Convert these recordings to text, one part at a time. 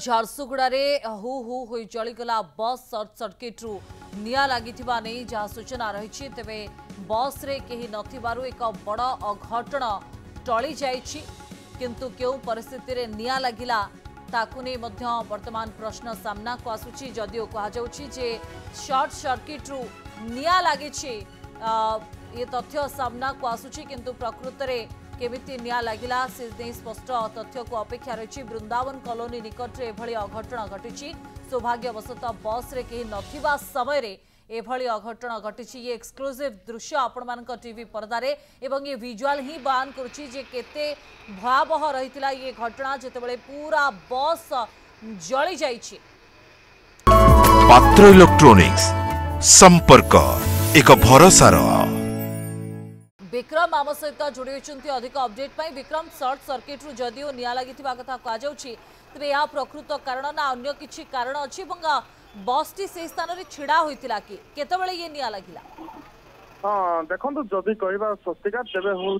ଝାରସୁଗୁଡ଼ାରେ ହୁ ହୁ ହୋଇ ଜଳିଗଲା बस सर्ट सर्किट रु निया लगी जहाँ सूचना रही तेरे बस रे केही नथिबारु एक बड़ अघटन टली जाइछि किंतु केउ परिस्थिति रे निया लागिला ताकु नै मध्य वर्तमान प्रश्न सामना को आसुछि जदिओ कहा जाउछि जे शॉर्ट सर्किट रु निया लागिछि ये तथ्य सामना को आसुछि किंतु प्रकृत रे केमिति निया लागिला से स्पष्ट तथ्य को अपेक्षा रही वृंदावन कॉलोनी निकट रे एभली अघटन घटिछि सौभाग्यवशत बस रे केही नथिबा समय रे एभली अघटन घटिछि ये एक्सक्लूसिव दृश्य आपण मानक टीवी पर्दारे एवं ये विजुअल ही बयान करुछि जे केते भयावह रहितला ये घटना जेतेबेले पूरा बस जळी जाइछि। पात्र इलेक्ट्रॉनिक्स संपर्क एक भरोसार विक्रम आम सहित जोड़ी होती अधिक अपडेट पाई विक्रम शॉर्ट सर्किट रु जदिओ निया लगी कथा कहुच्छी तेरे यह प्रकृत कारण ना अन्य किसी कारण अच्छी बस टी से स्थान में छिड़ा होता कि केतबेले ये निया लगिला। हाँ देखो जदि कहवा स्वस्तिका तेरे हूँ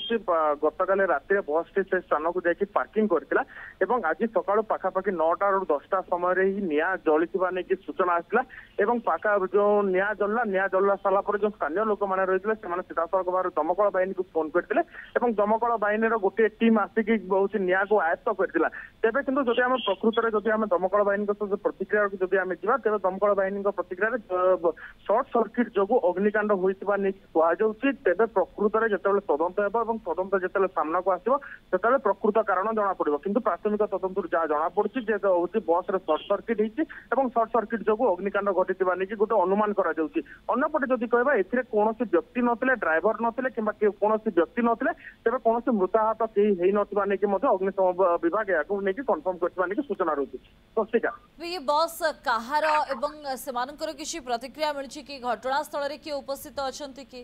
गतकाली राति बस टी से स्थान को जाकि पार्किंग करथिला एवं आज सकाळ पाखापाखि 9टा ରୁ 10टा समय ही निया जलिथिबा नै कि सूचना आसला एवं पाखा जो निया जल्ला सारा पर जो स्थानीय लोक मैंने रही से सीधासख भाव दमकल बाहिनी को फोन करते दमकल बाहिनी गोटे टीम आसिक बहुत निया को आयत्त करथिला तेबे किंतु जदि आम प्रकृत में जदि आम दमकल बाहिनी प्रतिक्रिया जदि आम जा तेज दमकल बाहिनी प्रतिक्रिया शॉर्ट सर्किट जो अग्निकांड होता नहीं कहुच्छी तेज प्रकृत में जिते तदंत हो तदंत जिते सामना को आसो से प्रकृत कारण जना पड़ो कि प्राथमिक तदंत जहाँ जना पड़ी हूँ बस शॉर्ट सर्किट होती शॉर्ट सर्किट जो अग्निकांड घटी नहीं गोटे अनुमान करपटे जदि कहवा ए कौन व्यक्ति नथिले ड्राइवर नथिले किंबा कौन व्यक्ति नथिले तेज कौन मृताहत कहीं नहीं अग्निशम विभाग या कन्फर्म करने सूचना रही स्वस्तिका ये बस कहार एवं सेमानकर किसी प्रतिक्रिया मिली कि घटनास्थल किए उपस्थित अच्छा कि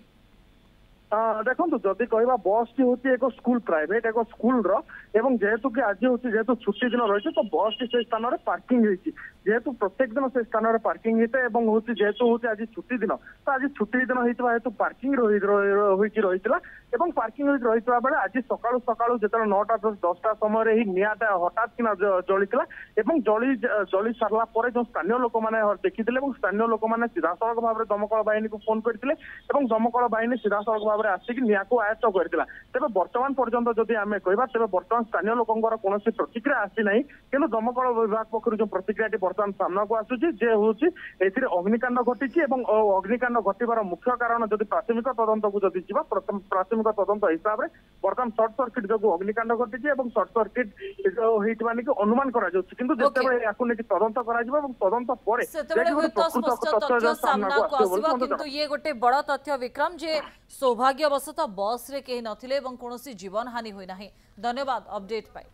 देखो जदि कहवा बस टी हूँ एक स्कूल प्राइवेट एक स्कूल जेहेतु कि आज हूँ जेहेतु छुट्टी दिन रही तो बस टी से स्थान में पार्किंग जेहेतु प्रत्येक दिन से स्थान में पार्किंग होता है हूँ जेहेतु हूँ आज छुट्टी दिन तो आज छुट्टी दिन होता हेतु पार्किंग रही पार्किंग रही बेले आज सकाळु सकाळु जो 9टा 10टा समय ही नियाटा हठात कि जलिता जली सारा पर जो स्थानीय लोक मैंने देखी स्थानीय लोक मैंने सीधासख भाव दमकल बाहिनी को फोन करते दमकल बाहिनी सीधासख भाव आसिक निया को आयत्त करथिला तेबे वर्तमान पर्यंत जदि आमे कहबा तेबे वर्तमान स्थानीय लोकंकर कोनोसी प्रतिक्रिया आसी नाही किंतु दमकल विभाग पक्षरु जो प्रतिक्रियाटी वर्तमान सामना को आसुची जे होची एथिरे अग्निकांड घटिची एवं अग्निकांड घटिबार मुख्य कारण जदि प्राथमिक तदंत को जदि जिबा प्राथमिक तदंत हिसाब रे वर्तमान शॉर्ट सर्किट जो अग्निकांड घटिची एवं शॉर्ट सर्किट जो हेइतबा नि अनुमान करा जाउची किंतु जेतेबे याकु ने तदंत करा जिबा एवं तदंत परे तथ्य सामना को आसीबा किंतु ये गोटे बड़ तथ्य विक्रम जे सौभाग्यवशत बस रे केही नथिले एवं कोनोसी जीवन हानि होई नाही। धन्यवाद अपडेट पाई।